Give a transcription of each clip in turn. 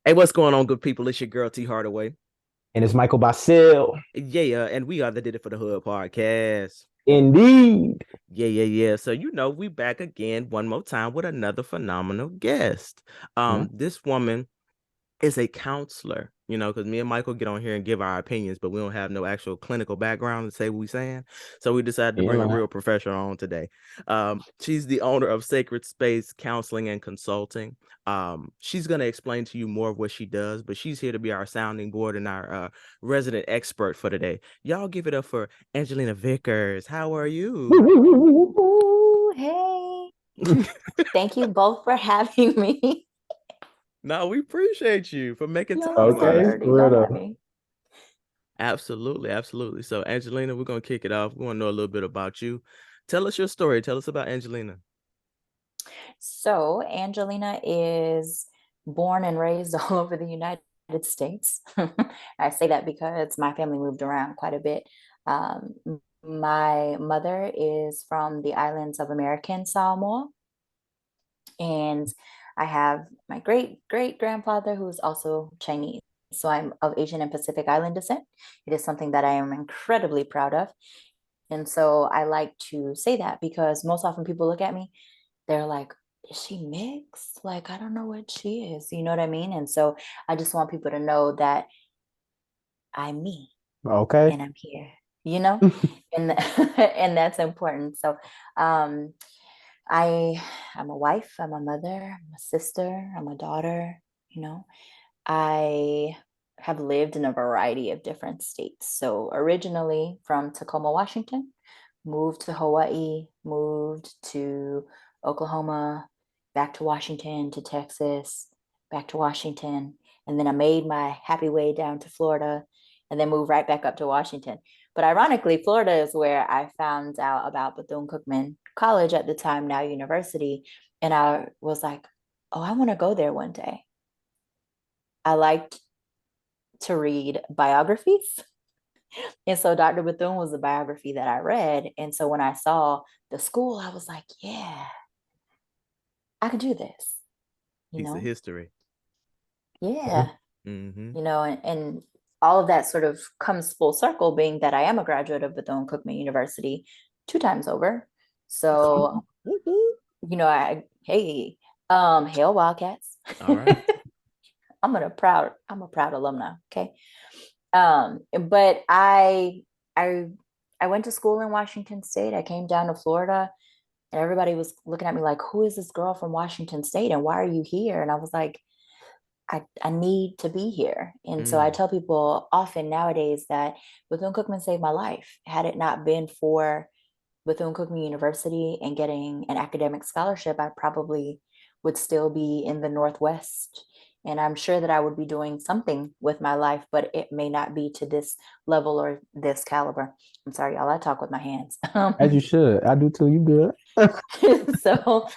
Hey, what's going on, good people? It's your girl T Hardaway. And it's Michael Bahsil. Yeah, and we are the Did It for the Hood podcast. Indeed. Yeah. So we back again one more time with another phenomenal guest. Yeah. This woman is a counselor, because me and Michael get on here and give our opinions, but we don't have no actual clinical background to say what we're saying. So we decided to Yeah, bring a man. real professional on today. She's the owner of Sacred Space Counseling and Consulting. She's going to explain to you more of what she does, but she's here to be our sounding board and our resident expert for today. Y'all give it up for Angelina Vickers. How are Woo, you? woo, woo, woo, woo. Ooh, hey. Thank you both for having me. No, we appreciate you for making Y'all time for so Okay, us. nerdy. for real Don't mind though. me. Absolutely. So, Angelina, we're going to kick it off. We want to know a little bit about you. Tell us your story. Tell us about Angelina. So, Angelina is born and raised all over the United States. I say that because my family moved around quite a bit. Um, my mother is from the islands of American Samoa, and I have my great great grandfather who's also Chinese. So I'm of Asian and Pacific Island descent. It is something that I am incredibly proud of. And so I like to say that because most often people look at me, they're like, is she mixed? Like, I don't know what she is. You know what I mean? And so I just want people to know that I'm me Okay. and I'm here, you know? And and that's important. So um I I'm a wife, I'm a mother, I'm a sister, I'm a daughter, you know. I have lived in a variety of different states. So originally from Tacoma, Washington, moved to Hawaii, moved to Oklahoma, back to Washington, to Texas, back to Washington. And then I made my happy way down to Florida and then moved right back up to Washington. But ironically, Florida is where I found out about Bethune Cookman College at the time, now university. And I was like, oh, I want to go there one day. I liked to read biographies. And so Dr. Bethune was the biography that I read. And so when I saw the school, I was like, yeah, I could do this, you Piece of know? history. Okay. Yeah, Mm-hmm. and all of that sort of comes full circle, being that I am a graduate of Bethune Cookman University two times over. So, hey, hail Wildcats. All right. I'm a proud alumna. Okay. But I I went to school in Washington State. I came down to Florida and everybody was looking at me like, who is this girl from Washington State and why are you here? And I was like, I need to be here. And so I Mm. tell people often nowadays that Bethune Cookman saved my life. Had it not been for Bethune Cookman University and getting an academic scholarship, I probably would still be in the Northwest. And I'm sure that I would be doing something with my life, but it may not be to this level or this caliber. I'm sorry, y'all, I talk with my hands. As you should. I do too. You good. So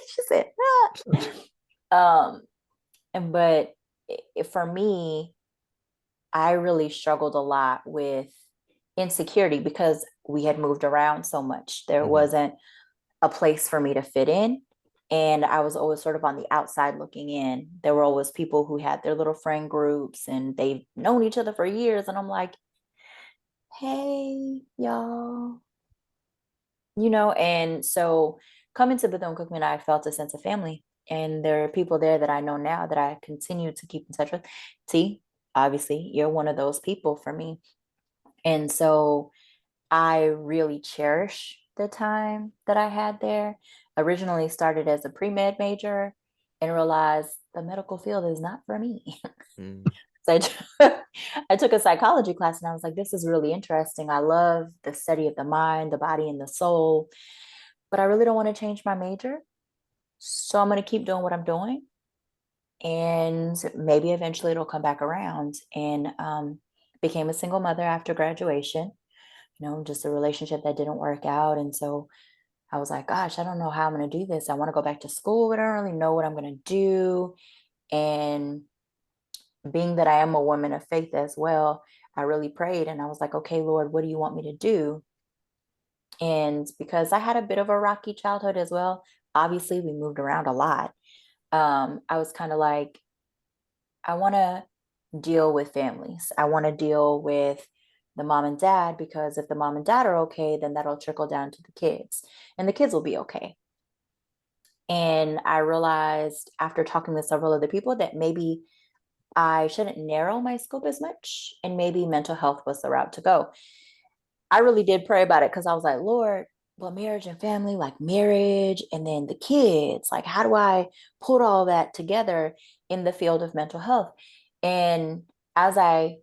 she said, but for me, I really struggled a lot with insecurity because we had moved around so much. There Mm-hmm. wasn't a place for me to fit in. And I was always sort of on the outside looking in. There were always people who had their little friend groups and they've known each other for years. And I'm like, hey, y'all, and so coming to Bethune Cookman, I felt a sense of family. And there are people there that I know now that I continue to keep in touch with. T, obviously, you're one of those people for me. And so I really cherish the time that I had there. Originally started as a pre-med major and realized the medical field is not for me. Mm. So I took a psychology class and I was like, this is really interesting. I love the study of the mind, the body, and the soul, but I really don't want to change my major. So I'm going to keep doing what I'm doing. And maybe eventually it'll come back around. And became a single mother after graduation, just a relationship that didn't work out. And so I was like, gosh, I don't know how I'm going to do this. I want to go back to school, but I don't really know what I'm going to do. And being that I am a woman of faith as well, I really prayed and I was like, okay, Lord, what do you want me to do? And because I had a bit of a rocky childhood as well, obviously we moved around a lot. I was kind of like, I want to deal with families. I want to deal with the mom and dad, because if the mom and dad are okay, then that'll trickle down to the kids and the kids will be okay. And I realized after talking with several other people that maybe I shouldn't narrow my scope as much, and maybe mental health was the route to go. I really did pray about it because I was like, Lord, well, marriage and family, like marriage and then the kids, like how do I put all that together in the field of mental health? And as I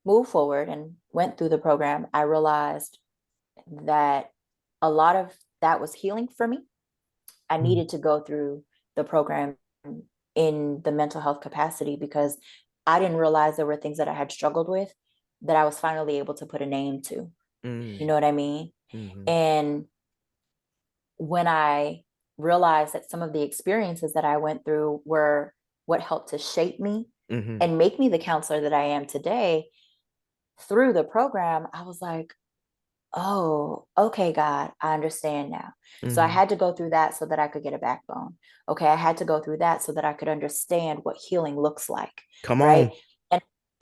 moved forward and went through the program, I realized that a lot of that was healing for me. I needed to go through the program in the mental health capacity because I didn't realize there were things that I had struggled with that I was finally able to put a name to. You know what I mean? And when I realized that some of the experiences that I went through were what helped to shape me and make me the counselor that I am today through the program, I was like, oh, okay, God, I understand now. So I had to go through that so that I could get a backbone. Okay, I had to go through that so that I could understand what healing looks like. Come Right. on.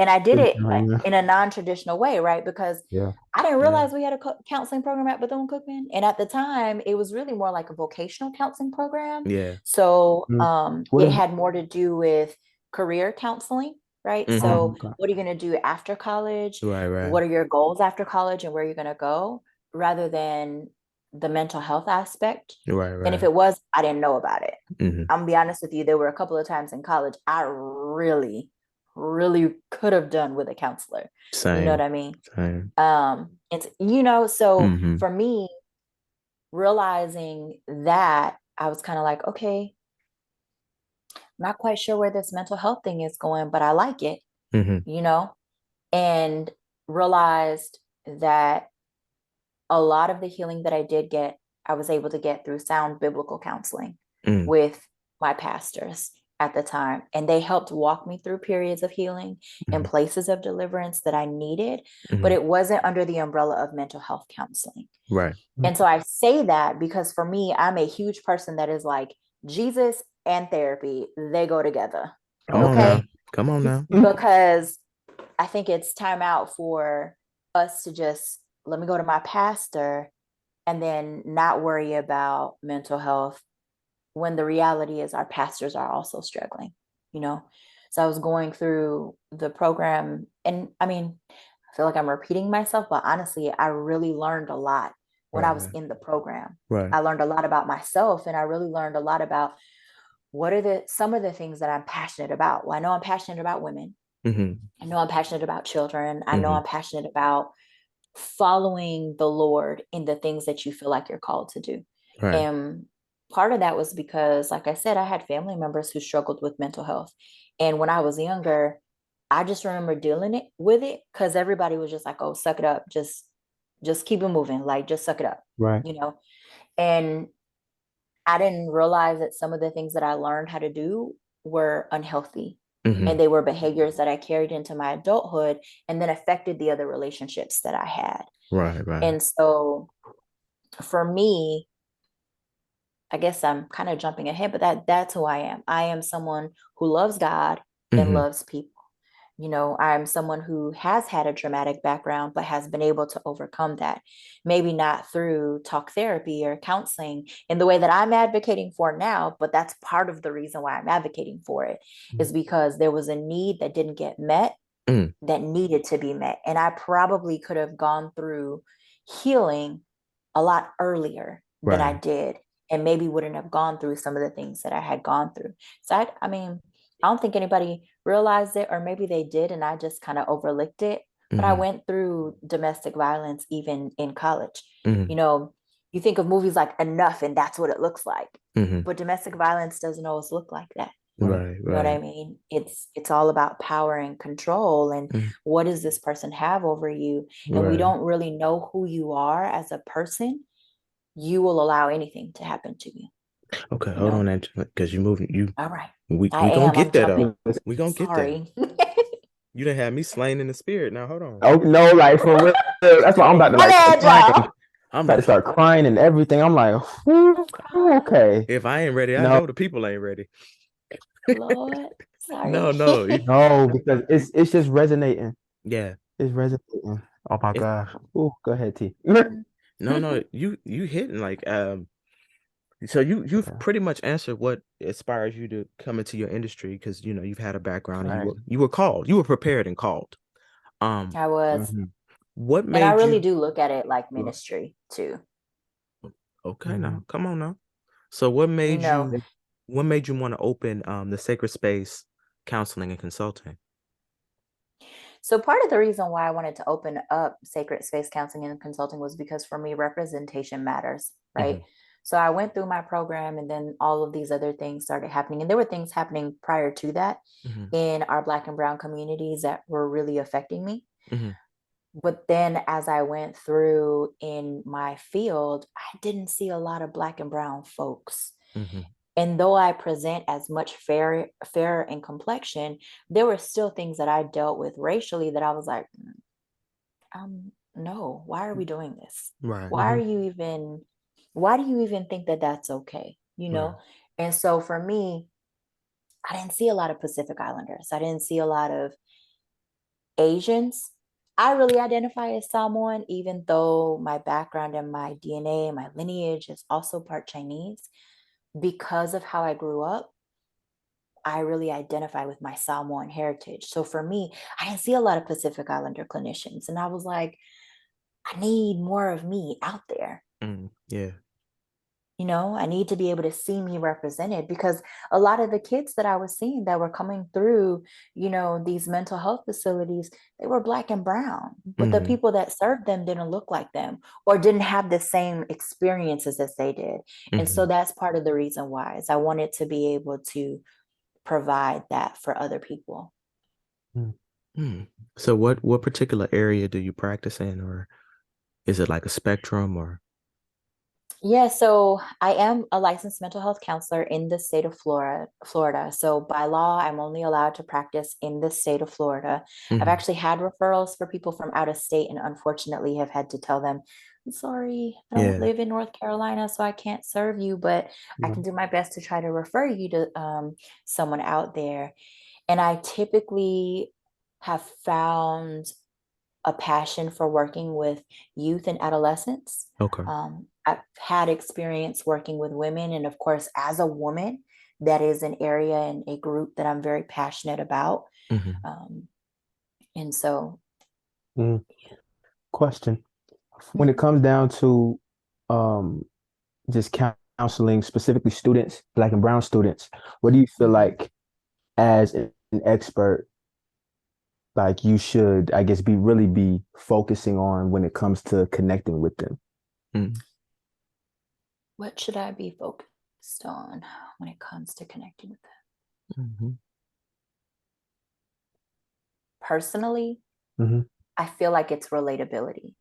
And I did it Yeah. in a non-traditional way, right? Because Yeah. I didn't realize we had a counseling program at Bethune-Cookman. And at the time, it was really more like a vocational counseling program. Yeah. So What it is had more to do with career counseling, right? So okay. what are you going to do after college? Right. What are your goals after college and where you're going to go, rather than the mental health aspect? And if Right. it was, I didn't know about it. Mm-hmm. I'm gonna be honest with you, there were a couple of times in college I really could have done with a counselor. You know what Same. I mean? Same. It's, you know, so Mm-hmm. for me, realizing that, I was kind of like, okay, I'm not quite sure where this mental health thing is going, but I like it, Mm-hmm. you know, and realized that a lot of the healing that I did get, I was able to get through sound biblical counseling Mm. with my pastors at the time. And they helped walk me through periods of healing and Mm-hmm. places of deliverance that I needed, but Mm-hmm. it wasn't under the umbrella of mental health counseling. Right. And so I say that because for me, I'm a huge person that is like, Jesus and therapy, they go together. Come on now. Okay. Come on now. Because I think it's time out for us to just let me go to my pastor and then not worry about mental health, when the reality is our pastors are also struggling, you know? So I was going through the program, and I mean, I feel like I'm repeating myself, but honestly, I really learned a lot when I was Right. in the program. Right. I learned a lot about myself, and I really learned a lot about what are some of the things that I'm passionate about. Well, I know I'm passionate about women. Mm-hmm. I know I'm passionate about children. I know Mm-hmm. I'm passionate about following the Lord in the things that you feel like you're called to do. Right. And part of that was because, like I said, I had family members who struggled with mental health. And when I was younger, I just remember dealing with it because everybody was just like, oh, suck it up. Just keep it moving. Like, just suck it up, Right. you know? And I didn't realize that some of the things that I learned how to do were unhealthy. Mm-hmm. And they were behaviors that I carried into my adulthood and then affected the other relationships that I had. Right. Right. And so for me, I guess I'm kind of jumping ahead, but that's who I am. I am someone who loves God and Mm-hmm. loves people. You know, I'm someone who has had a traumatic background, but has been able to overcome that. Maybe not through talk therapy or counseling in the way that I'm advocating for now, but that's part of the reason why I'm advocating for it, is because there was a need that didn't get met, Mm. that needed to be met. And I probably could have gone through healing a lot earlier than I Right. did, and maybe wouldn't have gone through some of the things that I had gone through. So I mean, I don't think anybody realized it, or maybe they did and I just kind of overlooked it. But I Mm-hmm. went through domestic violence even in college. Mm-hmm. You know, you think of movies like Enough and that's what it looks like. Mm-hmm. But domestic violence doesn't always look like that. Right. You know what I Right. mean? It's all about power and control, and Mm. what does this person have over you? And we Right. don't really know who you are as a person. You will allow anything to happen to you. Okay, You hold on, know? Angela, because you're moving. All right. We I gonna am. I'm get there jumping. though. We gonna get there. Sorry. You done had me slain in the spirit. Now hold on. Oh no, like for real. That's why I'm about to My like bad, start crying. y'all. I'm About to like, start crying and everything. I'm like, whew, okay. if I ain't ready, I No, know the people ain't ready. Lord. Sorry. No. No, because it's just resonating. Yeah. It's resonating. Oh my It's gosh. Ooh, go ahead, T. no. You hitting like so you've Yeah, pretty much answered what inspires you to come into your industry because you know you've had a background and right. you were called. You were prepared and called. Um, I was. Hmm. what And I made really you do look at it like Yeah. ministry too. okay Hmm. now? Come on now. So You know, what made you want to open the sacred space counseling and consulting? so part of the reason why I wanted to open up Sacred Space Counseling and Consulting was because for me, representation matters, right? Hmm. So I went through my program and then all of these other things started happening. And there were things happening prior to that Hmm. in our Black and Brown communities that were really affecting me. Hmm. But then as I went through in my field, I didn't see a lot of Black and Brown folks. Hmm. And though I present as much fairer in complexion, there were still things that I dealt with racially that I was like, no, why are we doing this? Right. Why are you even, why do you even think that that's okay? You Right. know? And so for me, I didn't see a lot of Pacific Islanders. I didn't see a lot of Asians. I really identify as Samoan, even though my background and my DNA and my lineage is also part Chinese. Because of how I grew up, I really identify with my Samoan heritage. So for me, I didn't see a lot of Pacific Islander clinicians. And I was like, I need more of me out there. Yeah. You know, I need to be able to see me represented because a lot of the kids that I was seeing that were coming through, you know, these mental health facilities, they were Black and brown, but the Hmm. people that served them didn't look like them or didn't have the same experiences as they did. And so Hmm. that's part of the reason why is I wanted to be able to provide that for other people. Hmm. So what particular area do you practice in, or is it like a spectrum or Yeah, so I am a licensed mental health counselor in the state of Florida. So by law, I'm only allowed to practice in the state of Florida. I've hmm. actually had referrals for people from out of state and unfortunately have had to tell them, I'm sorry, I don't Yeah. live in North Carolina, so I can't serve you, but I Yeah. can do my best to try to refer you to someone out there. And I typically have found a passion for working with youth and adolescents. Okay. I've had experience working with women, and of course, as a woman, that is an area and a group that I'm very passionate about. Hmm. Um, and so, Mm. Question. When it mhm, comes down to um just counseling specifically students, Black and brown students, what do you feel mhm. like as an expert, like you should, I guess, be focusing on when it comes to connecting with them? Hmm. What should I be focused on when it comes to connecting with them? Hmm. Personally, Hmm. I feel like it's relatability.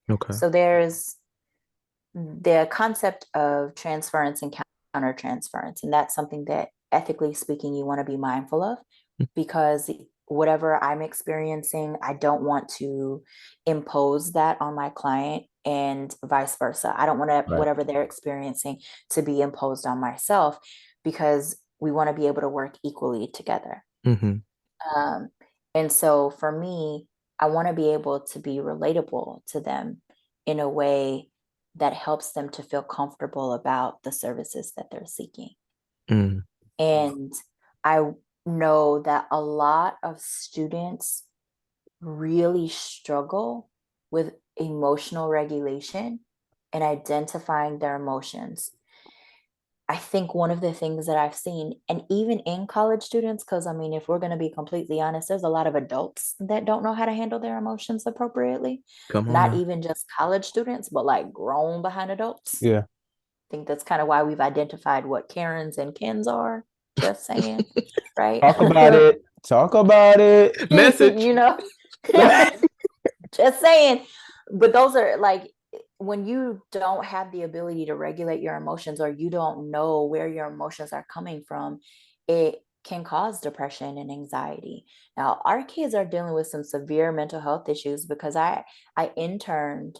Okay. So there's the concept of transference and countertransference. And that's something that ethically speaking, you want to be mindful of because whatever I'm experiencing, I don't want to impose that on my client and vice versa. I don't want to, Right. whatever they're experiencing to be imposed on myself because we want to be able to work equally together. Hmm. Um, and so for me, I want to be able to be relatable to them in a way that helps them to feel comfortable about the services that they're seeking. Mm. And I know that a lot of students really struggle with emotional regulation and identifying their emotions. I think one of the things that I've seen, and even in college students, because I mean, if we're going to be completely honest, there's a lot of adults that don't know how to handle their emotions appropriately. Come on Not now. even just college students, but like grown behind adults. Yeah. I think that's kind of why we've identified what Karens and Kens are. Just saying, right? Talk about it. Talk about it. Message. You know, just saying. But those are like when you don't have the ability to regulate your emotions or you don't know where your emotions are coming from, it can cause depression and anxiety. Now, our kids are dealing with some severe mental health issues because I interned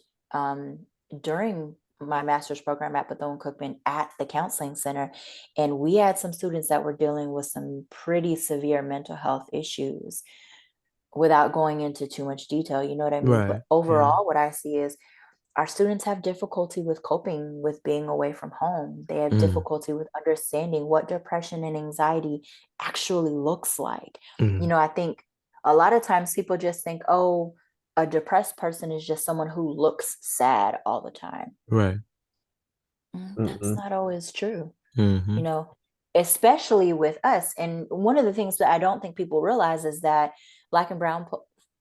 during my master's program at Bethune-Cookman at the counseling center. And we had some students that were dealing with some pretty severe mental health issues without going into too much detail, you know what I mean? Right. But overall, what I see is our students have difficulty with coping with being away from home. They have difficulty with understanding what depression and anxiety actually looks like. You know, I think a lot of times people just think, oh, a depressed person is just someone who looks sad all the time. Right. That's not always true, Mm-hmm. you know, especially with us. And one of the things that I don't think people realize is that Black and brown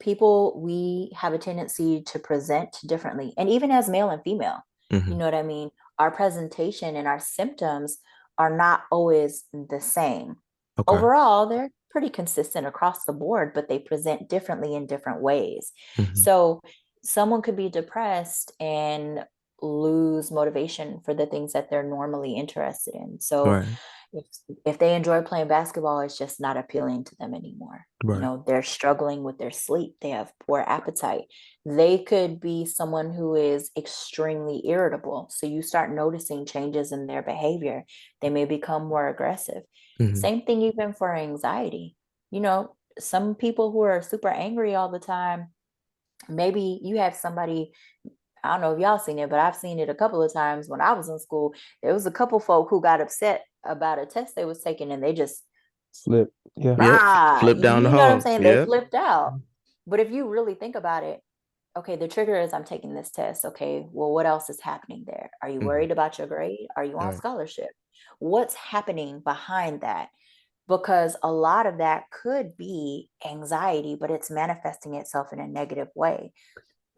people, we have a tendency to present differently. And even as male and female, you know what I mean? Our presentation and our symptoms are not always the same. Okay. Overall, they're pretty consistent across the board, but they present differently in different ways. So someone could be depressed and lose motivation for the things that they're normally interested in. So Right. if they enjoy playing basketball, it's just not appealing to them anymore. You Right. know, they're struggling with their sleep. They have poor appetite. They could be someone who is extremely irritable. So you start noticing changes in their behavior. They may become more aggressive. Same thing even for anxiety. You know, some people who are super angry all the time, maybe you have somebody, I don't know if y'all seen it, but I've seen it a couple of times when I was in school. There was a couple folk who got upset about a test they was taking and they just Flip. Yeah. Yep. Flip down the you know what I'm hall. saying? They Yep. flipped out. But if you really think about it, okay, the trigger is I'm taking this test. Okay, well, what else is happening there? Are you worried about your grade? Are you on Right. scholarship? What's happening behind that? Because a lot of that could be anxiety, but it's manifesting itself in a negative way.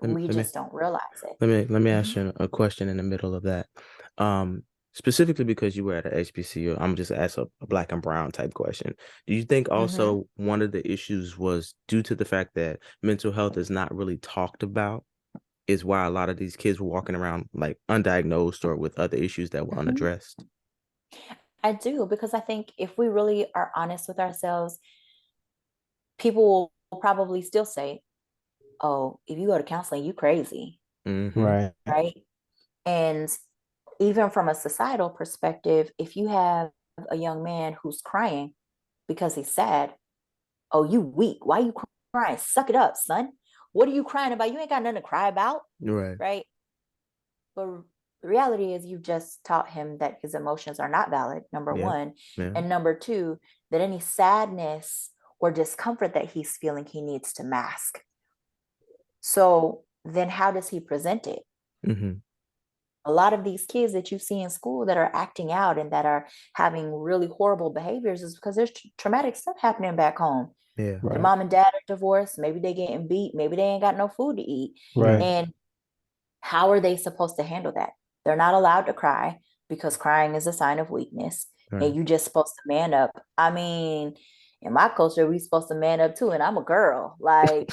We Let me just don't realize it. let me ask you a question in the middle of that. Specifically because you were at a HBCU, I'm just ask a black and brown type question. Do you think also one of the issues was due to the fact that mental health is not really talked about, is why a lot of these kids were walking around like undiagnosed or with other issues that were unaddressed? I do, because I think if we really are honest with ourselves, people will probably still say, oh, if you go to counseling, you crazy, Right. right? And even from a societal perspective, if you have a young man who's crying because he's sad, oh, you weak. Why you crying? Suck it up, son. What are you crying about? You ain't got nothing to cry about, Right. right? But the reality is you've just taught him that his emotions are not valid, number one. Yeah. And number two, that any sadness or discomfort that he's feeling, he needs to mask. So then how does he present it? A lot of these kids that you see in school that are acting out and that are having really horrible behaviors is because there's traumatic stuff happening back home. Yeah. The mom and dad are divorced. Maybe they getting beat. Maybe they ain't got no food to eat. Right. And how are they supposed to handle that? They're not allowed to cry because crying is a sign of weakness. Right. And you just supposed to man up. I mean, in my culture, we supposed to man up too. And I'm a girl. Like,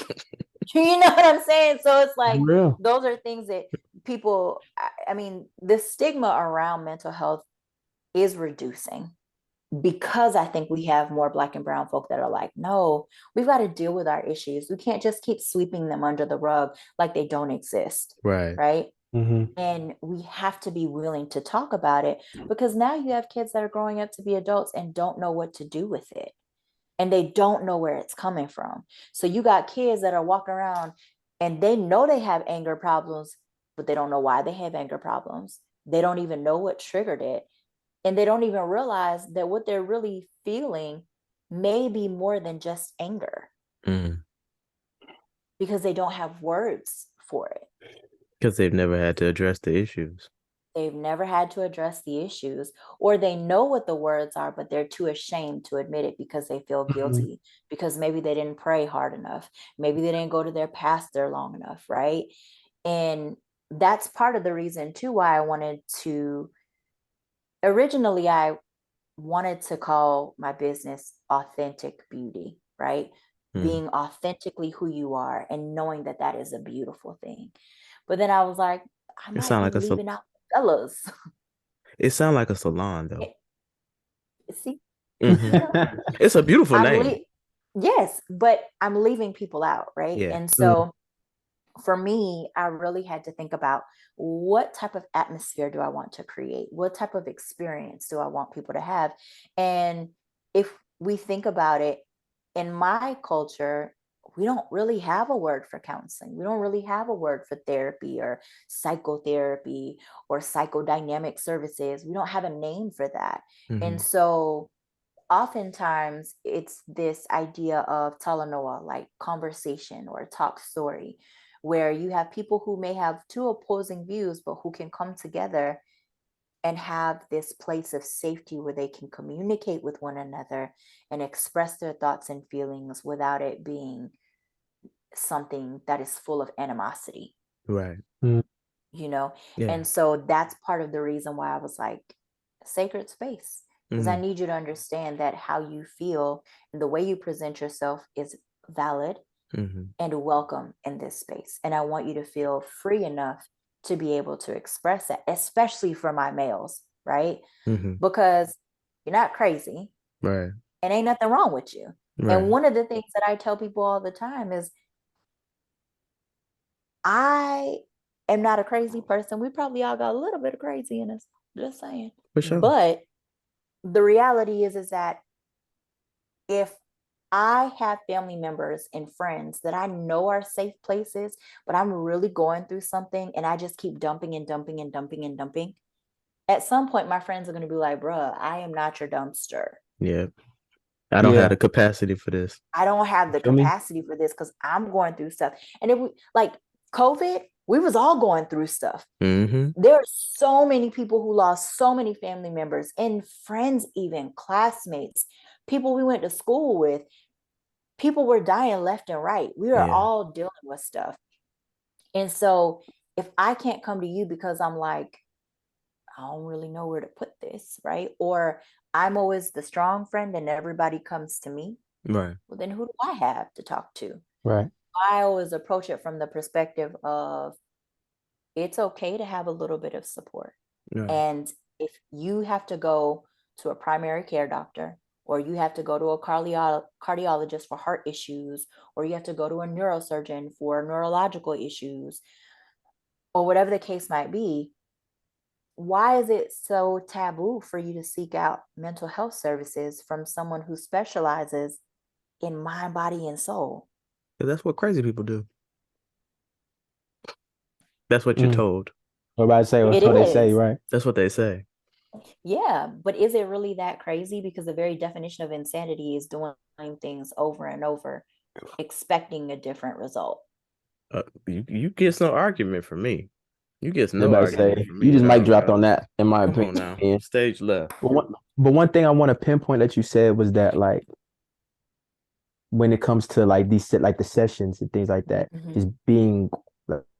you know what I'm saying? So it's like, those are things that people, I mean, the stigma around mental health is reducing, because I think we have more Black and brown folk that are like, no, we've got to deal with our issues. We can't just keep sweeping them under the rug like they don't exist. Right. And we have to be willing to talk about it, because now you have kids that are growing up to be adults and don't know what to do with it. And they don't know where it's coming from. So you got kids that are walking around and they know they have anger problems, but they don't know why they have anger problems. They don't even know what triggered it. And they don't even realize that what they're really feeling may be more than just anger, because they don't have words for it. Because they've never had to address the issues. They've never had to address the issues, or they know what the words are, but they're too ashamed to admit it because they feel guilty, because maybe they didn't pray hard enough. Maybe they didn't go to their pastor long enough, right? And that's part of the reason too why originally I wanted to call my business Authentic Beauty, right? Being authentically who you are and knowing that that is a beautiful thing. But then I was like, I might be leaving out fellas. It sounds like a salon though. See? It's a beautiful name. Yes, but I'm leaving people out, right? Yeah. And so for me, I really had to think about what type of atmosphere do I want to create? What type of experience do I want people to have? And if we think about it, in my culture, we don't really have a word for counseling. We don't really have a word for therapy or psychotherapy or psychodynamic services. We don't have a name for that. And Mhm. so oftentimes it's this idea of talanoa, like conversation or talk story, where you have people who may have two opposing views, but who can come together and have this place of safety where they can communicate with one another and express their thoughts and feelings without it being something that is full of animosity, Right. Mm. you know? Yeah. And so that's part of the reason why I was like, sacred space, because I Mhm. need you to understand that how you feel and the way you present yourself is valid Mhm. and welcome in this space. And I want you to feel free enough to be able to express that, especially for my males, right? Mhm. Because you're not crazy Right. and ain't nothing wrong with you. And Right. one of the things that I tell people all the time is I am not a crazy person. We probably all got a little bit of crazy in us, just saying. For sure. But the reality is that if I have family members and friends that I know are safe places, but I'm really going through something and I just keep dumping and dumping and dumping and dumping, at some point my friends are going to be like, bruh, I am not your dumpster. Yeah. I don't have Yeah. the capacity for this. I don't have You the feel me? capacity for this because I'm going through stuff. And if we like COVID, we was all going through stuff. Mhm. There are so many people who lost so many family members and friends, even classmates, people we went to school with. People were dying left and right. We are Yeah. all dealing with stuff. And so if I can't come to you because I'm like, I don't really know where to put this, right? Or I'm always the strong friend and everybody comes to me, Right. well, then who do I have to talk to? Right. I always approach it from the perspective of it's okay to have a little bit of support. Right. And if you have to go to a primary care doctor, or you have to go to a cardiologist for heart issues, or you have to go to a neurosurgeon for neurological issues, or whatever the case might be, why is it so taboo for you to seek out mental health services from someone who specializes in mind, body, and soul? 'Cause that's what crazy people do. That's what you're Mm. told. What about to say, or It so they say, is. right? That's what they say. Yeah, but is it really that crazy? Because the very definition of insanity is doing things over and over, expecting a different result. You get no argument from me. You get They're no about to argument say, from you me just at mic all, dropped bro. on that, in my Come on now. opinion. Stage left. But one thing I want to pinpoint that you said was that, like, when it comes to like like the sessions and things like that, Mhm, just being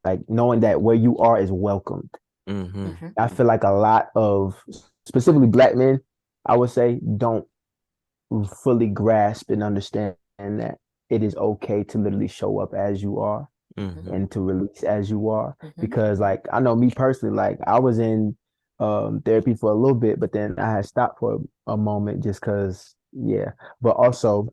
like knowing that where you are is welcomed. Mm-hmm. mhm, I feel like a lot of specifically black men, I would say, don't fully grasp and understand that it is okay to literally show up as you are Mm-hmm. and to release as you are. mhm, Because like I know me personally, like I was in therapy for a little bit, but then I had stopped for a moment just because, yeah. But also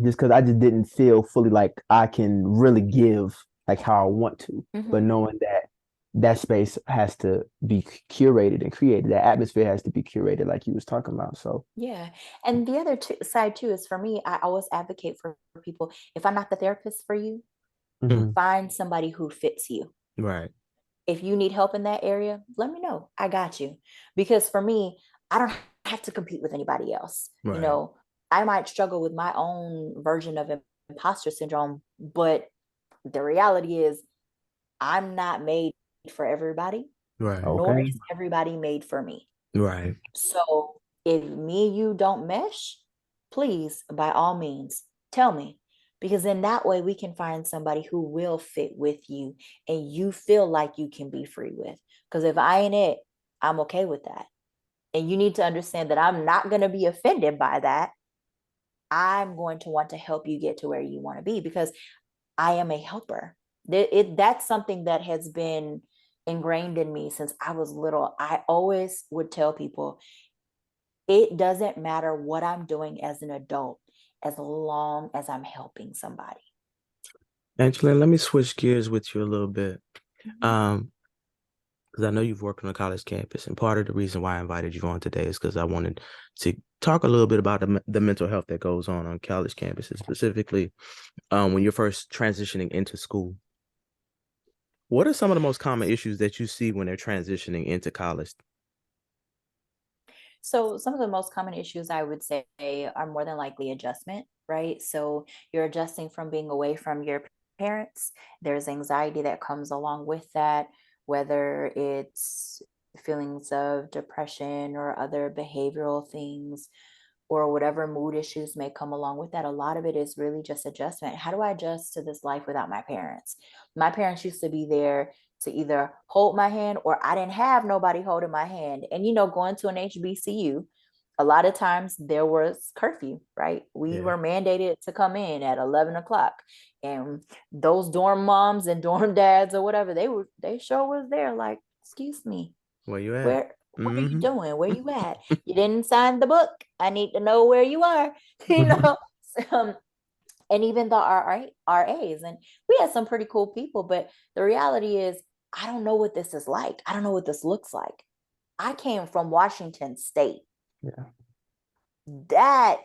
just because I just didn't feel fully like I can really give like how I want to, but mhm. knowing that that space has to be curated and created, that atmosphere has to be curated, like you was talking about. So, Yeah. And the other side too is for me, I always advocate for people. If I'm not the therapist for you, mhm. find somebody who fits you. Right. If you need help in that area, let me know. I got you. Because for me, I don't have to compete with anybody else. You Right. know, I might struggle with my own version of imposter syndrome, but the reality is I'm not made for everybody, Right. nor Okay. is everybody made for me. Right. So if me and you don't mesh, please, by all means, tell me. Because in that way, we can find somebody who will fit with you and you feel like you can be free with. Because if I ain't it, I'm okay with that. And you need to understand that I'm not going to be offended by that. I'm going to want to help you get to where you want to be because I am a helper. That's something that has been ingrained in me since I was little. I always would tell people it doesn't matter what I'm doing as an adult as long as I'm helping somebody. Angelina, let me switch gears with you a little bit. Mhm. Um, because I know you've worked on a college campus, and part of the reason why I invited you on today is because I wanted to talk a little bit about the mental health that goes on college campuses, specifically when you're first transitioning into school. What are some of the most common issues that you see when they're transitioning into college? So some of the most common issues I would say are more than likely adjustment, right? So you're adjusting from being away from your parents. There's anxiety that comes along with that, whether it's feelings of depression or other behavioral things or whatever mood issues may come along with that. A lot of it is really just adjustment. How do I adjust to this life without my parents? My parents used to be there to either hold my hand or I didn't have nobody holding my hand. And, going to an HBCU, a lot of times there was curfew, right? We Yeah. were mandated to come in at 11 o'clock. And those dorm moms and dorm dads or whatever, they sure was there like, excuse me, Where you at? what are you Mm-hmm. doing? Where you at? You didn't sign the book. I need to know where you are. Um, and even the RAs. And we had some pretty cool people, but the reality is, I don't know what this is like. I don't know what this looks like. I came from Washington State. Yeah. That,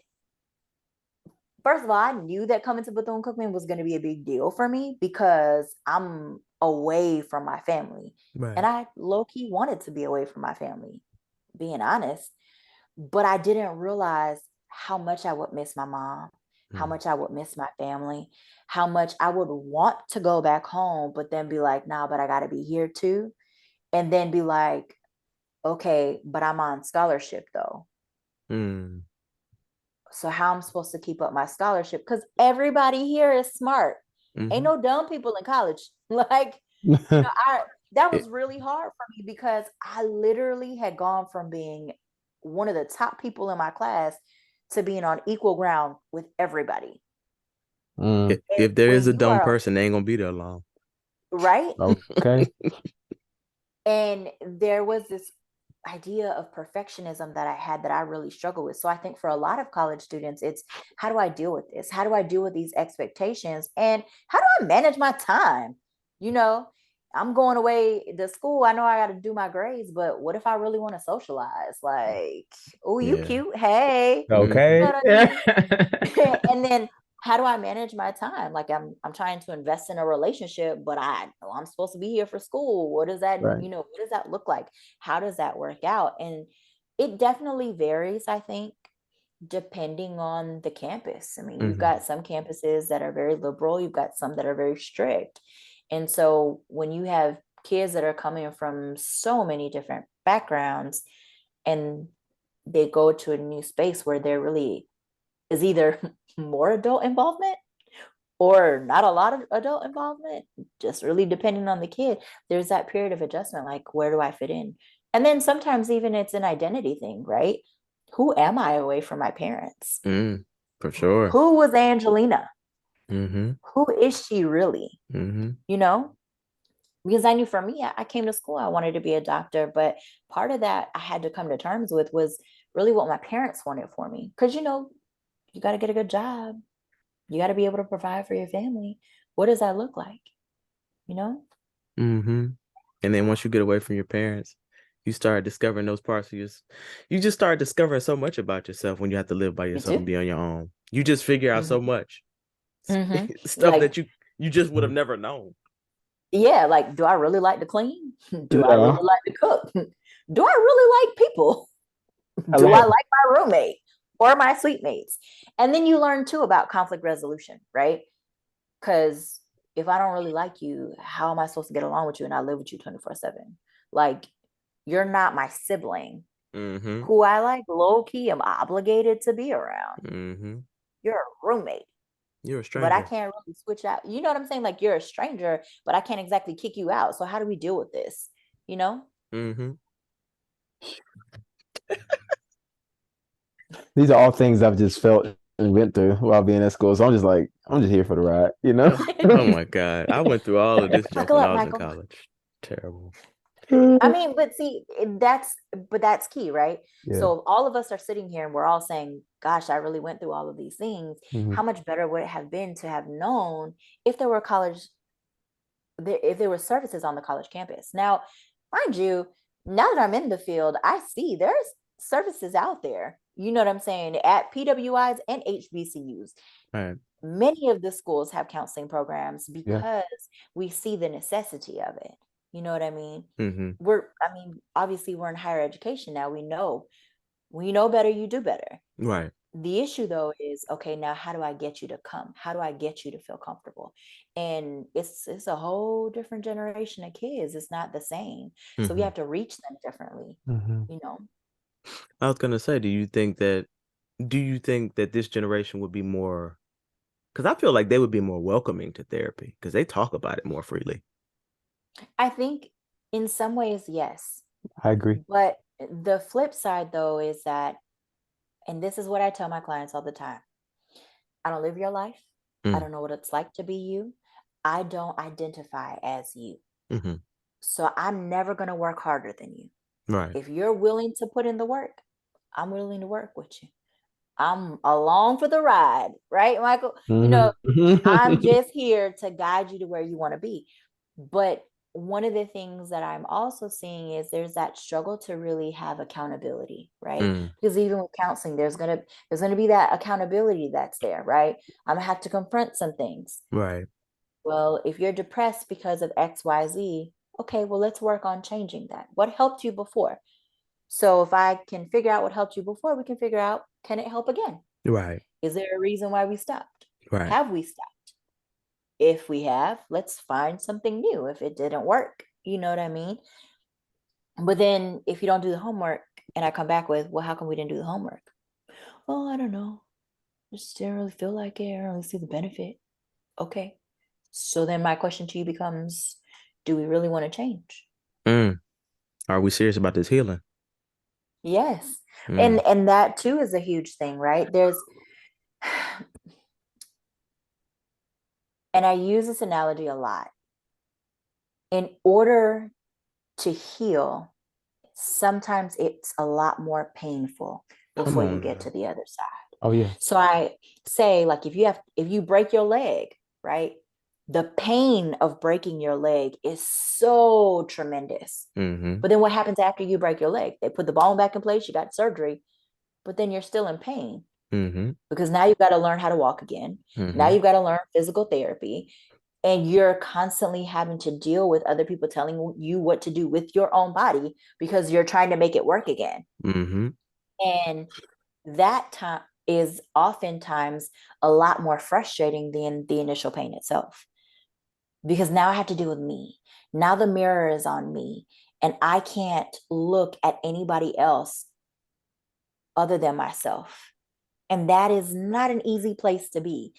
first of all, I knew that coming to Bethune-Cookman was going to be a big deal for me because I'm away from my family. And Right. I low key wanted to be away from my family, being honest. But I didn't realize how much I would miss my mom, how Mm. much I would miss my family, how much I would want to go back home, but then be like, nah, but I got to be here too. And then be like, okay, but I'm on scholarship though. Mm. So how I'm supposed to keep up my scholarship? Because everybody here is smart. Ain't Mm-hmm. no dumb people in college. Like, I that was really hard for me because I literally had gone from being one of the top people in my class to being on equal ground with everybody. Mm, And If there is when a you dumb are person, they ain't gonna be there long. right, okay. and there was this idea of perfectionism that I had that I really struggle with. So I think for a lot of college students, it's how do I deal with this? How do I deal with these expectations? And how do I manage my time? You know, I'm going away to school. I know I got to do my grades, but what if I really want to socialize? Like, oh, you Yeah. cute. Hey, you know Okay. what I Yeah. mean? And then how do I manage my time? Like I'm trying to invest in a relationship, but I know I'm supposed to be here for school. What does that, Right. what does that look like? How does that work out? And it definitely varies, I think, depending on the campus. I mean, you've Mm-hmm. got some campuses that are very liberal, you've got some that are very strict. And so when you have kids that are coming from so many different backgrounds and they go to a new space where there really is either more adult involvement or not a lot of adult involvement, just really depending on the kid, there's that period of adjustment, like where do I fit in? And then sometimes even it's an identity thing, right? Who am I away from my parents? Mm. For sure. Who was Angelina? Mm-hmm. Who is she really? Mm-hmm. You know? Because I knew for me, I came to school, I wanted to be a doctor, but part of that I had to come to terms with was really what my parents wanted for me. Because, you got to get a good job, you got to be able to provide for your family. What does that look like? You know? Mm-hmm. And then once you get away from your parents, you start discovering those parts of you just start discovering so much about yourself when you have to live by You yourself and do. be on your own. You just figure out so Mm-hmm. much Mm-hmm. stuff Like, that you just would have never known. yeah, like, do I really like to clean? Do I Yeah. really like to cook? Do I really like people? I Do I like. like my roommate or my suite mates? And then you learn too about conflict resolution, right? Because if I don't really like you, how am I supposed to get along with you and I live with you 24/7? Like, you're not my sibling Mm-hmm. who I like low key am obligated to be around. Mm-hmm. You're a roommate, You're a but I stranger. can't really switch out. You know what I'm saying? Like, you're a stranger, but I can't exactly kick you out. So how do we deal with this? You know? Mm-hmm. These are all things I've just felt and went through while being at school. So I'm just like, I'm just here for the ride. Oh, oh my God. I went through all of this junk Buckle when up, I was in Michael. college. Terrible. I mean, but see, that's key, right? Yeah. So if all of us are sitting here and we're all saying, gosh, I really went through all of these things. Mhm. How much better would it have been to have known if there were if there were services on the college campus? Now, mind you, now that I'm in the field, I see there's services out there. You know what I'm saying? At PWIs and HBCUs. Right. Many of the schools have counseling programs Yeah. because we see the necessity of it. You know what I mean? Mm-hmm. Obviously we're in higher education now. We know better, you do better. Right. The issue though is, okay, now how do I get you to come? How do I get you to feel comfortable? And it's a whole different generation of kids. It's not the same. So we Mm-hmm. have to reach them differently, Mhm. you know. I was gonna say, do you think that this generation would be more, because I feel like they would be more welcoming to therapy because they talk about it more freely. I think in some ways, yes. I agree. But the flip side though is that, and this is what I tell my clients all the time, I don't live your life. I Mm. don't know what it's like to be you. I don't identify as you. Mm-hmm. So I'm never going to work harder than you. Right. If you're willing to put in the work, I'm willing to work with you. I'm along for the ride, right, Michael? You know, I'm Mhm. just here to guide you to where you want to be. But one of the things that I'm also seeing is there's that struggle to really have accountability, right? Mm. Because even with counseling, there's gonna be that accountability that's there, right? I'm gonna have to confront some things. Right. Well, if you're depressed because of XYZ, okay, well, let's work on changing that. What helped you before? So if I can figure out what helped you before, we can figure out, can it help again? Right. Is there a reason why we stopped? Right. Have we stopped? If we have, let's find something new. If it didn't work, you know what I mean? But then if you don't do the homework and I come back with, well, how come we didn't do the homework? Oh, I don't know. Just didn't really feel like it. I don't really see the benefit. Okay. So then my question to you becomes, do we really want to change? Mm. Are we serious about this healing? Yes. Mm. And that too is a huge thing, right? And I use this analogy a lot. In order to heal, sometimes it's a lot more painful Come before you on get now. to the other side. Oh yeah. So I say, like, if you break your leg, right? The pain of breaking your leg is so tremendous. Mm-hmm. But then what happens after you break your leg? They put the bone back in place, you got surgery, but then you're still in pain Mm-hmm. because now you've got to learn how to walk again. Now Mm-hmm. you've got to learn physical therapy. And you're constantly having to deal with other people telling you what to do with your own body because you're trying to make it work again. Mm-hmm. And that time is oftentimes a lot more frustrating than the initial pain itself. Because now I have to deal with me. Now the mirror is on me. And I can't look at anybody else other than myself. And that is not an easy place to be.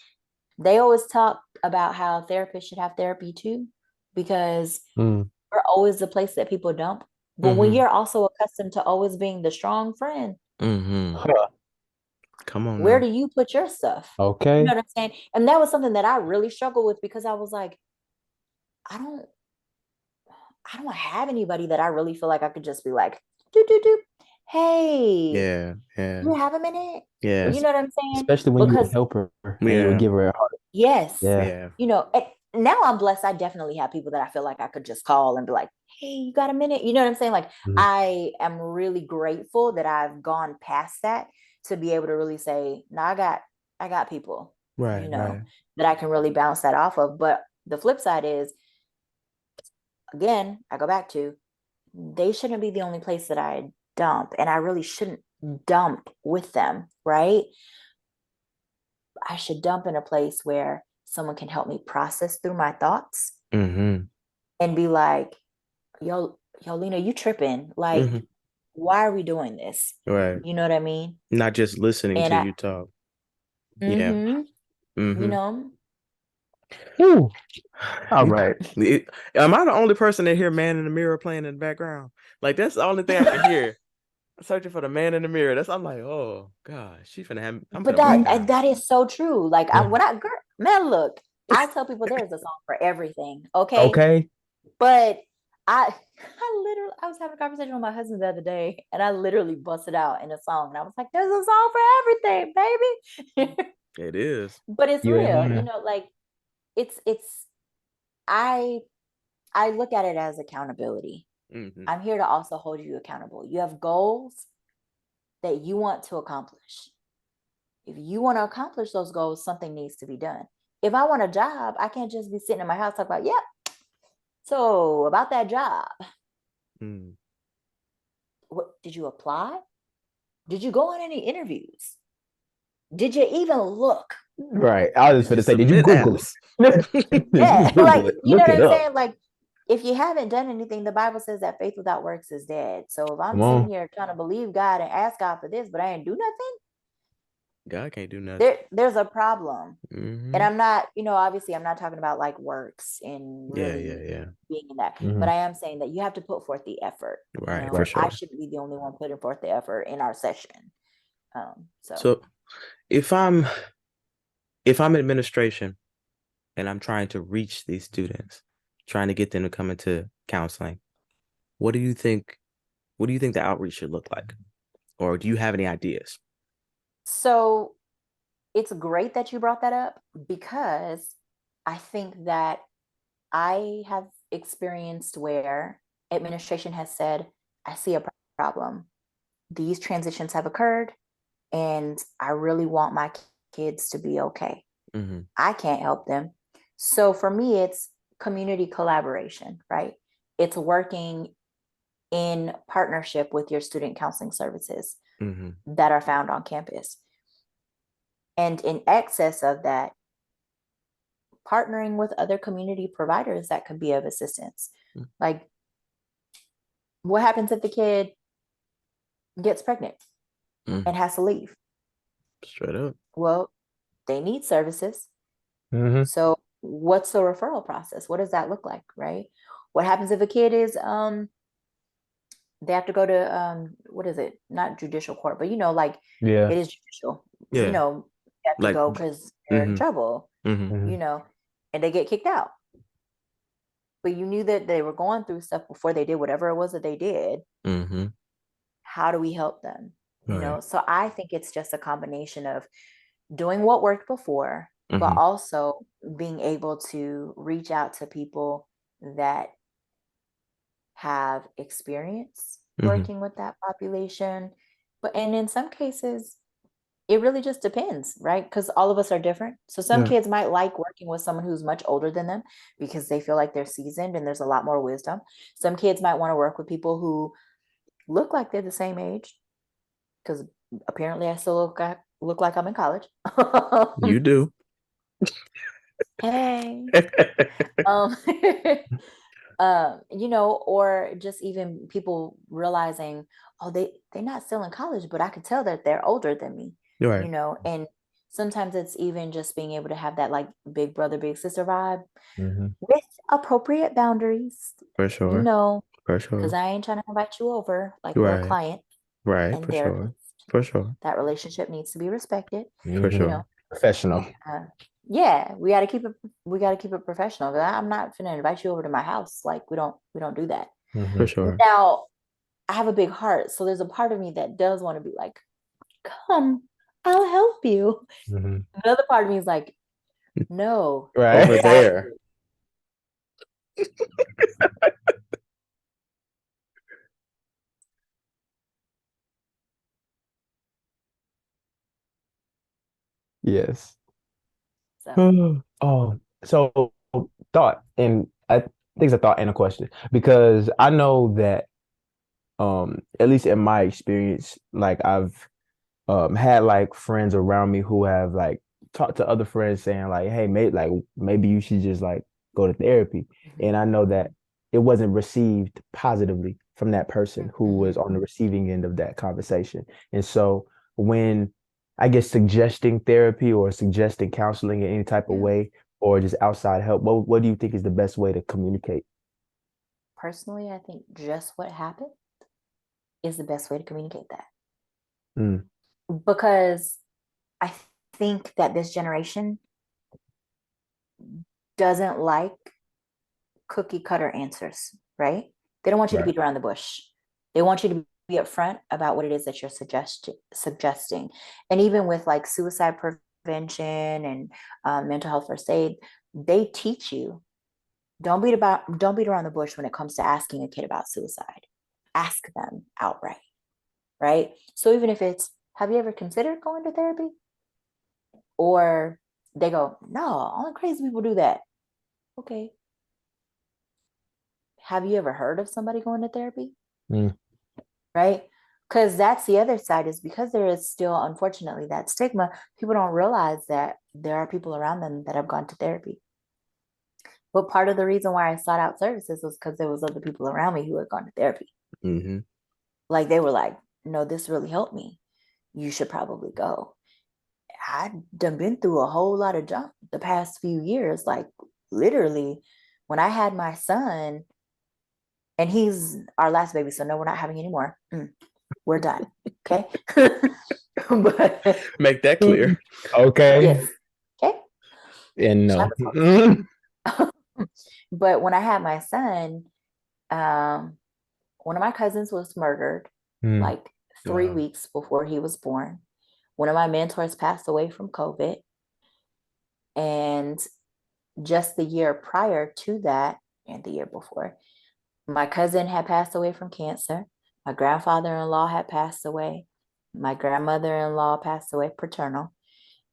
They always talk about how therapists should have therapy too, because Mm. we're always the place that people dump. But when Mm-hmm. you're also accustomed to always being the strong friend, Mm-hmm. Huh. Come on where now. do you put your stuff? You know Okay. what I'm saying? And that was something that I really struggled with because I was like, I don't I don't have anybody that I really feel like I could just be like, do do do. Hey, Yeah. Yeah. you have a minute? Yeah. You Es- know what I'm saying? Especially when you would Because help her and you would Yeah. give her a heart. yes, Yeah. Yeah. you know, now I'm blessed. I definitely have people that I feel like I could just call and be like, hey, you got a minute? You know what I'm saying? Like, Mhm. I am really grateful that I've gone past that to be able to really say, no, I got people, Right. you know, Right. that I can really bounce that off of. But the flip side is, again, I go back to, they shouldn't be the only place that I dump, and I really shouldn't dump with them, right? I should dump in a place where someone can help me process through my thoughts Mm-hmm. and be like, yo, Lena, you tripping. Like, Mm-hmm. why are we doing this? Right. You know what I mean? Not just listening And to I, you talk. Yeah. mm-hmm, you Mm-hmm. know, Whew. All You, right. am I the only person that hear "Man in the Mirror" playing in the background? Like that's the only thing I can hear. Searching for the man in the mirror. That's I'm like, oh God, she finna have. I'm but finna break Mm. down. that is so true. Like, Yeah. girl, man, look, I tell people there's a song for everything, okay? Okay. But I was having a conversation with my husband the other day, and I literally busted out in a song, and I was like, "There's a song for everything, baby." It is. But it's You ain't real, lying. like it's I I look at it as accountability. Mm-hmm. I'm here to also hold you accountable. You have goals that you want to accomplish. If you want to accomplish those goals, something needs to be done. If I want a job, I can't just be sitting in my house talking about, yep. So about that job, Mm. what did you apply? Did you go on any interviews? Did you even look? Right. I was just Did you gonna say, did you submit Google apps? it? Did you Yeah, Google it? you know Look what it I'm up. saying? Like, if you haven't done anything, the Bible says that faith without works is dead. So if I'm Come sitting on. here trying to believe God and ask God for this, but I ain't do nothing, God can't do nothing. there's a problem. And Mm-hmm. I'm not, obviously I'm not talking about like works and Yeah, really yeah. being in that, Mhm. but I am saying that you have to put forth the effort. Right, for I sure. shouldn't be the only one putting forth the effort in our session. So So if I'm administration and I'm trying to reach these students, trying to get them to come into counseling, what do you think the outreach should look like? Or do you have any ideas? so it's great that you brought that up, because I think that I have experienced where administration has said, I see a problem. These transitions have occurred, and I really want my kids to be okay. Mm-hmm. I can't help them. So for me, it's community collaboration, right? It's working in partnership with your student counseling services Mm-hmm. that are found on campus. And in excess of that, partnering with other community providers that could be of assistance. Like, what happens if the kid gets pregnant Mm-hmm. and has to leave? Straight up. Well, they need services. Mhm. So what's the referral process? What does that look like, right? What happens if a kid is they have to go to what is it? Not judicial court, but like Yeah. it is judicial. Yeah. You have to Like, go because they're in mm-hmm. trouble, Mm-hmm. Mhm. And they get kicked out. But you knew that they were going through stuff before they did whatever it was that they did. Mm-hmm. How do we help them? Right. So I think it's just a combination of doing what worked before, but Mm-hmm. also being able to reach out to people that have experience Mm-hmm. working with that population. And in some cases, it really just depends, right? Because all of us are different. So some Yeah. kids might like working with someone who's much older than them because they feel like they're seasoned and there's a lot more wisdom. Some kids might want to work with people who look like they're the same age, because apparently I still look like I'm in college. You do. Hey. Um, or just even people realizing, oh, they're not still in college, but I could tell that they're older than me, Right. and sometimes it's even just being able to have that like big brother, big sister vibe Mhm. with appropriate boundaries, For sure. For because sure. I ain't trying to invite you over like we're a Right. client Right. and For sure. therapist. For sure. That relationship needs to be respected, For Mhm. you sure. know. Professional. Yeah, we got to keep it professional. I'm not gonna invite you over to my house. Like we don't do that. For Mhm. sure. Now, I have a big heart, so there's a part of me that does want to be like, come, I'll help you. Mhm. Another part of me is like, no, Over Right. that's there. Yes. so Oh, so thought, and I think it's a thought and a question, because I know that at least in my experience, like I've had like friends around me who have like talked to other friends saying like, hey, maybe you should just like go to therapy. And I know that it wasn't received positively from that person who was on the receiving end of that conversation. And so when I guess suggesting therapy or suggesting counseling in any type of yeah, way or just outside help, what do you think is the best way to communicate? personally, I think just what happened is the best way to communicate that, Mm, because I think that this generation doesn't like cookie cutter answers, right? They don't want you to Right. beat around the bush. They want you to be upfront about what it is that you're suggesting. And even with like suicide prevention and mental health first aid, they teach you, don't beat around the bush when it comes to asking a kid about suicide. Ask them outright, right? So even if it's, have you ever considered going to therapy? Or they go, no, only crazy people do that. Okay. Have you ever heard of somebody going to therapy? Mm. Right? Because that's the other side, is because there is still, unfortunately, that stigma. People don't realize that there are people around them that have gone to therapy. But part of the reason why I sought out services was because there was other people around me who had gone to therapy. Mm-hmm. Like they were like, no, this really helped me. You should probably go. I'd done been through a whole lot of junk the past few years. Like literally, when I had my son, and he's our last baby, so no, we're not having any more. We're done. Okay. But Make that clear. Okay. yes. Okay. And Shout no. out to- But when I had my son, um, one of my cousins was murdered Mm. like 3 Wow. weeks before he was born. One of my mentors passed away from COVID. And just the year prior to that, and the year before, my cousin had passed away from cancer. My grandfather-in-law had passed away. My grandmother-in-law passed away, paternal.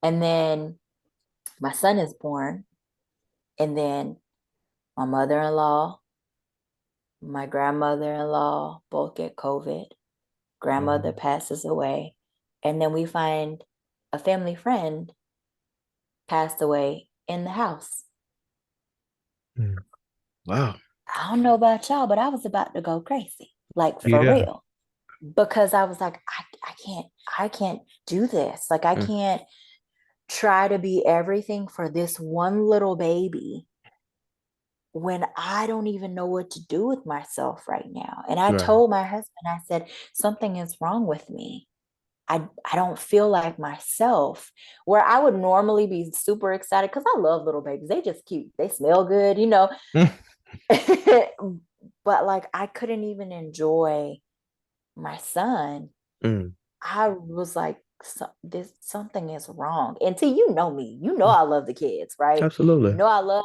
And then my son is born. And then my mother-in-law, my grandmother-in-law both get COVID. Grandmother passes away. And then we find a family friend passed away in the house. Mm. Wow. I don't know about y'all, but I was about to go crazy, like for Yeah. real, because I was like, I can't do this. Like, I can't try to be everything for this one little baby when I don't even know what to do with myself right now. And I Right. told my husband, I said, something is wrong with me. I don't feel like myself, where I would normally be super excited because I love little babies. They just cute. They smell good, you know. But like I couldn't even enjoy my son. Mm. I was like, this something is wrong. Until you know me, you know I love the kids, right? Absolutely. You know I love.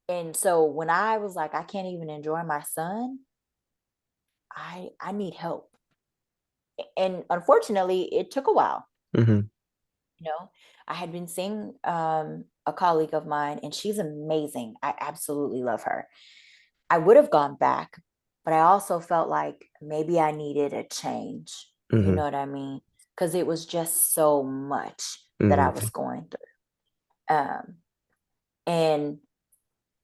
And so when I was like, I can't even enjoy my son, I need help. And unfortunately, it took a while. Mm-hmm. You know, I had been seeing a colleague of mine, and she's amazing. I absolutely love her. I would have gone back, but I also felt like maybe I needed a change. You Mm-hmm. know what I mean? Because it was just so much that I Mm-hmm. was going through. And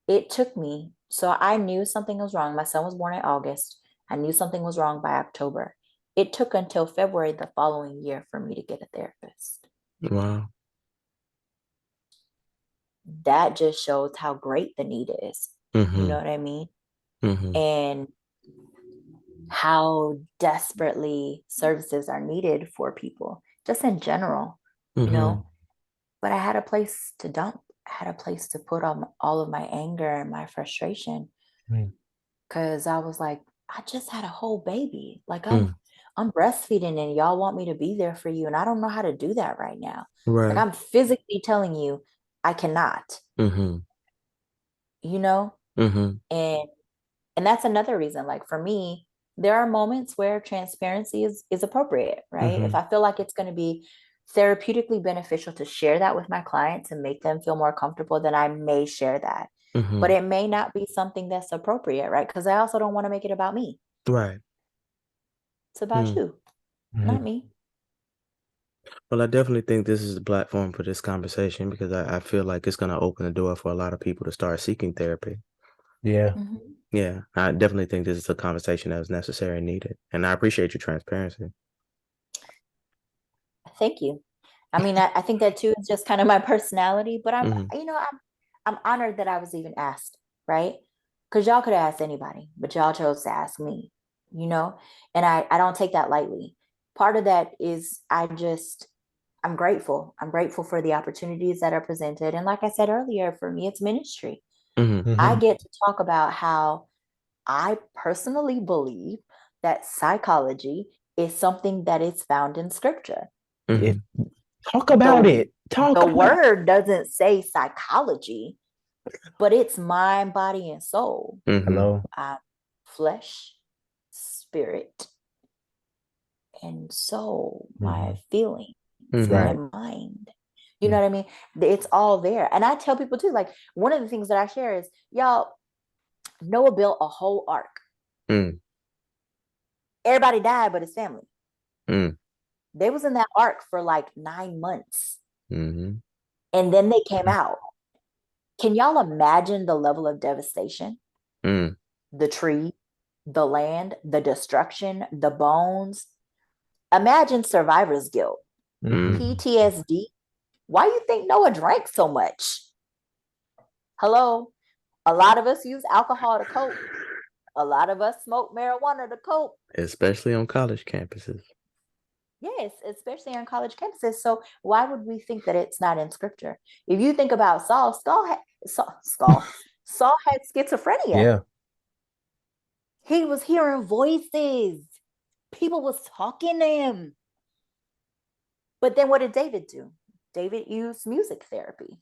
it took me, so I knew something was wrong. My son was born in August. I knew something was wrong by October. It took until February the following year for me to get a therapist. Wow. That just shows how great the need is. Mm-hmm. You know what I mean? Mm-hmm. And how desperately services are needed for people, just in general, you know. But I had a place to dump. I had a place to put all of my anger and my frustration, because I was like, I just had a whole baby. Like I'm breastfeeding, and y'all want me to be there for you, and I don't know how to do that right now. Like Right. I'm physically telling you, I cannot. Mm-hmm. You know, Mm-hmm. and that's another reason. Like for me, there are moments where transparency is appropriate, right? If Mm-hmm. I feel like it's going to be therapeutically beneficial to share that with my clients and make them feel more comfortable, then I may share that. Mm-hmm. But it may not be something that's appropriate, right? Because I also don't want to make it about me. Right. It's about you, not me. Well, I definitely think this is a platform for this conversation because I feel like it's going to open the door for a lot of people to start seeking therapy. Yeah. Yeah, I definitely think this is a conversation that was necessary and needed. And I appreciate your transparency. Thank you. I mean, I think that too is just kind of my personality, but you know, I'm honored that I was even asked, right? Because y'all could have asked anybody, but y'all chose to ask me, you know, and I don't take that lightly. Part of that is I'm grateful. I'm grateful for the opportunities that are presented. And like I said earlier, for me, it's ministry. I get to talk about how I personally believe that psychology is something that is found in scripture. If, talk about it. The word doesn't say psychology, but it's mind, body, and soul. Hello. Flesh, spirit, and soul, my feelings, my mind. You know what I mean? It's all there. And I tell people too, like, one of the things that I share is, y'all, Noah built a whole ark. Everybody died but his family. They was in that ark for like 9 months. And then they came out. Can y'all imagine the level of devastation? The tree, the land, the destruction, the bones. Imagine survivor's guilt, PTSD. Why do you think Noah drank so much? Hello? A lot of us use alcohol to cope. A lot of us smoke marijuana to cope. Especially on college campuses. Yes, especially on college campuses. So why would we think that it's not in scripture? If you think about Saul, Saul had schizophrenia. Yeah. He was hearing voices. People was talking to him. But then what did David do? David used music therapy.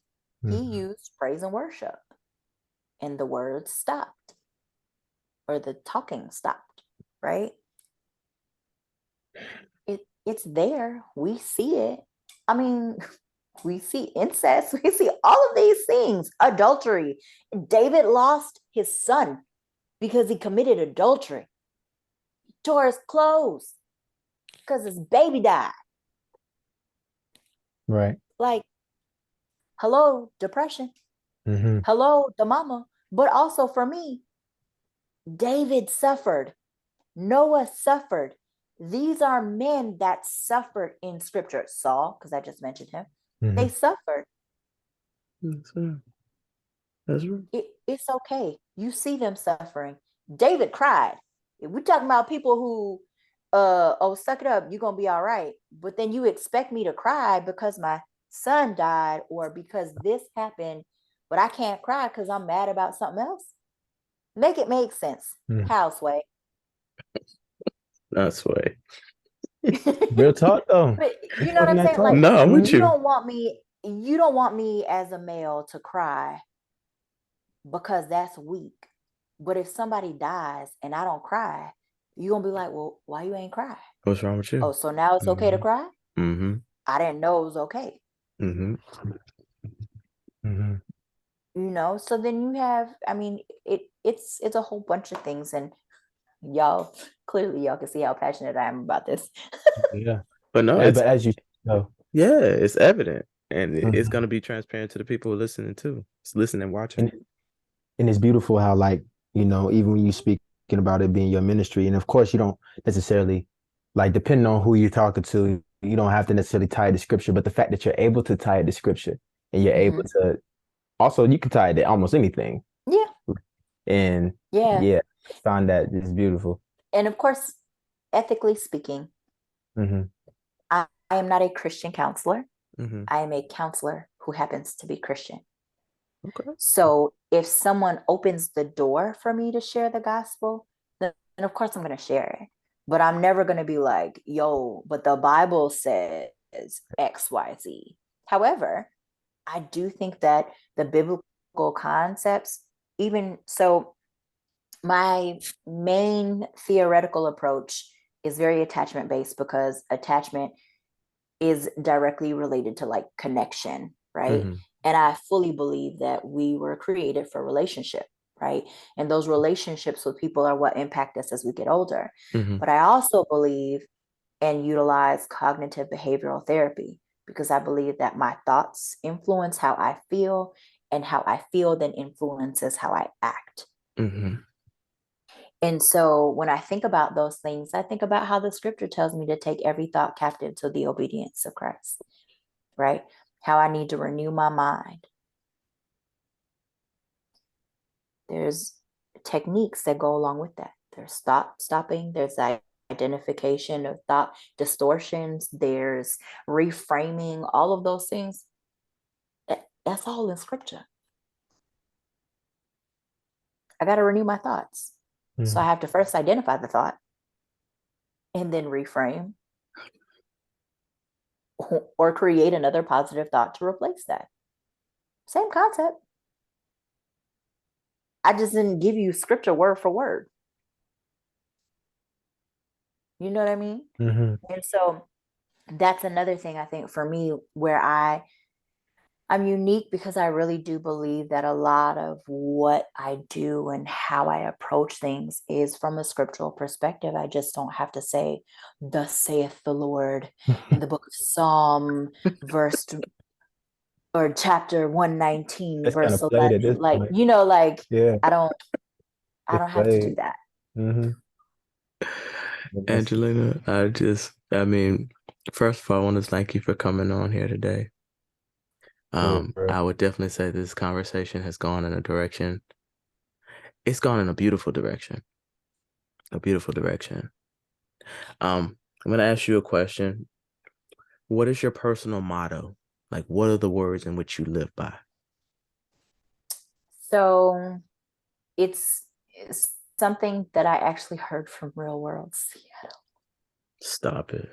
He used praise and worship. And the words stopped. Or the talking stopped, right? It's there. We see it. I mean, we see incest. We see all of these things. Adultery. David lost his son because he committed adultery. He tore his clothes because his baby died. Right. Like, hello, depression. Hello, the mama. But also for me, David suffered. Noah suffered. These are men that suffered in scripture. Saul, because I just mentioned him, they suffered. That's right. It's okay. You see them suffering. David cried. If we're talking about people who, suck it up, you're going to be all right. But then you expect me to cry because my son died or because this happened, but I can't cry because I'm mad about something else. Make it make sense. Houseway. That's way. Real talk though. But you know what I'm saying? Like, no, I'm with you. don't want me as a male to cry because that's weak. But if somebody dies and I don't cry, you're gonna be like, well, why you ain't cry? What's wrong with you? Oh, so now it's okay to cry? I didn't know it was okay. You know, so then you have, I mean, it's a whole bunch of things, and y'all can see how passionate I am about this. Yeah. But no, but as you know, yeah, it's evident, and it's going to be transparent to the people who are listening too. It's listening, watching. And it's beautiful how, like, you know, even when you speaking about it being your ministry, and of course you don't necessarily, like, depending on who you're talking to, you don't have to necessarily tie it to scripture, but the fact that you're able to tie it to scripture and you're able to also, you can tie it to almost anything. Yeah. And I find that is beautiful. And of course, ethically speaking, I am not a Christian counselor. I am a counselor who happens to be Christian. Okay. So if someone opens the door for me to share the gospel, then of course I'm going to share it. But I'm never going to be like, yo, but the Bible says X, Y, Z. However, I do think that the biblical concepts, even so, my main theoretical approach is very attachment based because attachment is directly related to like connection, right? And I fully believe that we were created for relationship, right? And those relationships with people are what impact us as we get older. But I also believe and utilize cognitive behavioral therapy because I believe that my thoughts influence how I feel, and how I feel then influences how I act. And so when I think about those things, I think about how the scripture tells me to take every thought captive to the obedience of Christ, right? How I need to renew my mind. There's techniques that go along with that. There's stopping, there's identification of thought distortions, there's reframing, all of those things. That's all in scripture. I got to renew my thoughts. So I have to first identify the thought and then reframe or create another positive thought to replace that. Same concept. I just didn't give you scripture word for word. You know what I mean? Mm-hmm. And so that's another thing I think for me where I'm unique because I really do believe that a lot of what I do and how I approach things is from a scriptural perspective. I just don't have to say, "Thus saith the Lord" in the book of Psalm, verse or chapter 119, It's kind verse of played 11. at this Like, point. like Yeah, I don't it's have to do played. that. Mm-hmm. Angelina, I mean, first of all, I want to thank you for coming on here today. I would definitely say this conversation has gone in a direction. It's gone in a beautiful direction. A beautiful direction. I'm gonna ask you a question. What is your personal motto? Like, what are the words in which you live by? So it's something that I actually heard from Real World Seattle. Stop it.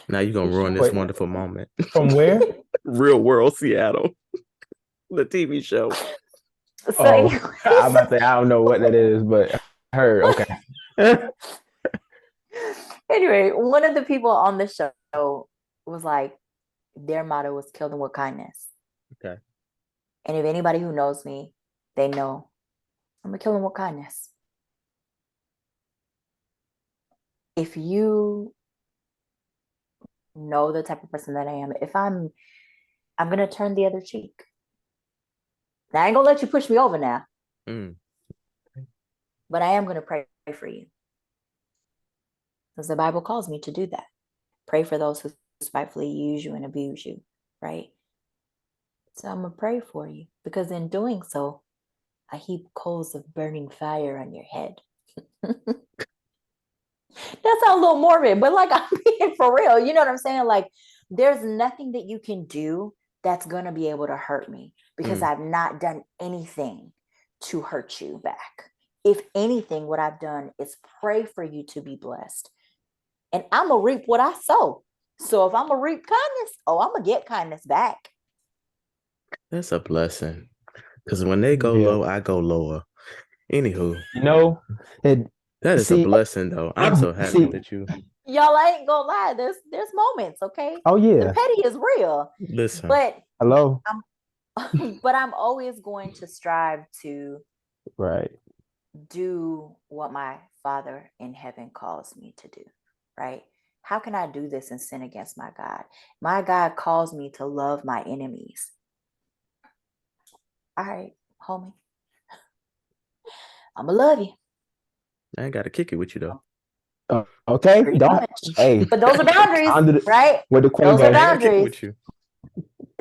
Now you're gonna ruin this Wait, wonderful moment. from where? Real World Seattle, the TV show. So Oh, I'm about anyways, to say I don't know what that is, but I heard. Okay. anyway, one of the people on the show was like, their motto was "Kill them with kindness." Okay. And if anybody who knows me, they know I'm gonna kill them with kindness. If you know the type of person that I am, if I'm gonna turn the other cheek. Now I ain't gonna let you push me over now, Mm. but I am gonna pray for you. Because the Bible calls me to do that. Pray for those who spitefully use you and abuse you, right? So I'm gonna pray for you because in doing so, I heap coals of burning fire on your head. That sounds a little morbid, but like I'm being for real. You know what I'm saying? Like, there's nothing that you can do that's gonna be able to hurt me because I've not done anything to hurt you back. If anything, what I've done is pray for you to be blessed. And I'm gonna reap what I sow. So if I'm gonna reap kindness, I'm gonna get kindness back. That's a blessing. Because when they go Yeah. low, I go lower. Anywho, You know, it that is a see, blessing, though. I'm so happy see, that you Y'all, I ain't gonna lie. There's moments, okay? oh The yeah. petty is real, listen. but Hello. I'm always going to strive to Right. do what my Father in heaven calls me to do, right? How can I do this and sin against my God? My God calls me to love my enemies. All right, homie, I'm gonna love you. I ain't got to kick it with you, though. Okay. Pretty Don't. much. Hey. But those are boundaries, Under the right? with the Those are I ain't Quavo. got to kick it boundaries. with you.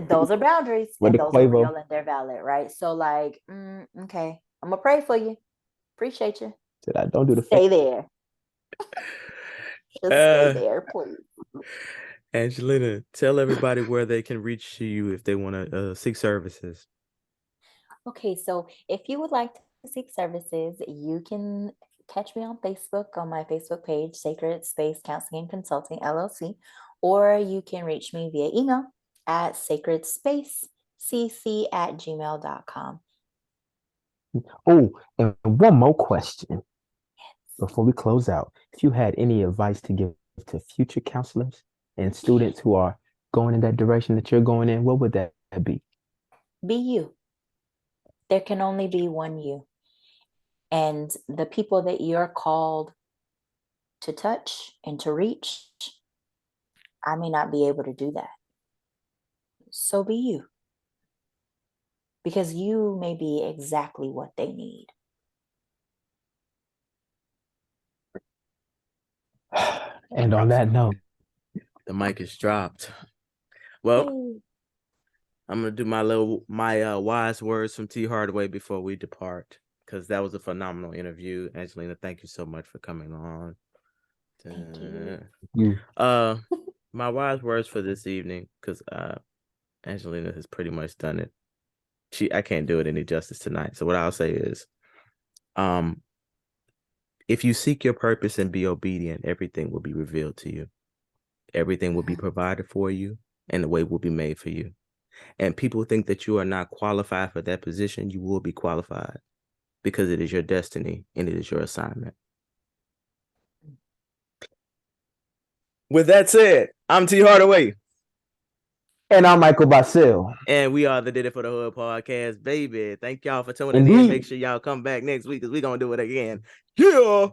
Those are boundaries, With and the those are Quavo. real and they're valid, right? So, like, okay, I'm gonna pray for you. Appreciate you. Said I don't do the fake. Stay there. Just stay there, please. Angelina, tell everybody where they can reach you if they want to seek services. Okay, so if you would like to seek services, you can catch me on Facebook on my Facebook page, Sacred Space Counseling and Consulting LLC, or you can reach me via email at sacredspacecc@gmail.com. Oh, and one more question before we close out. If you had any advice to give to future counselors and students who are going in that direction that you're going in, what would that be? Be you. There can only be one you. And the people that you're called to touch and to reach, I may not be able to do that. So be you. Because you may be exactly what they need. And on that note, The mic is dropped. Well, I'm gonna do my wise words from T. Hardaway before we depart, because that was a phenomenal interview. Angelina, thank you so much for coming on. Thank you. you My wise words for this evening, because Angelina has pretty much done it. I can't do it any justice tonight. So what I'll say is, If you seek your purpose and be obedient, everything will be revealed to you. Everything will be provided for you, and the way will be made for you. And people think that you are not qualified for that position. You will be qualified because it is your destiny and it is your assignment. With that said, I'm T. Hardaway. And I'm Michael Bahsil. And we are the Did It for the Hood podcast, baby. Thank y'all for tuning in. Indeed. Make sure y'all come back next week because we're going to do it again. Yeah.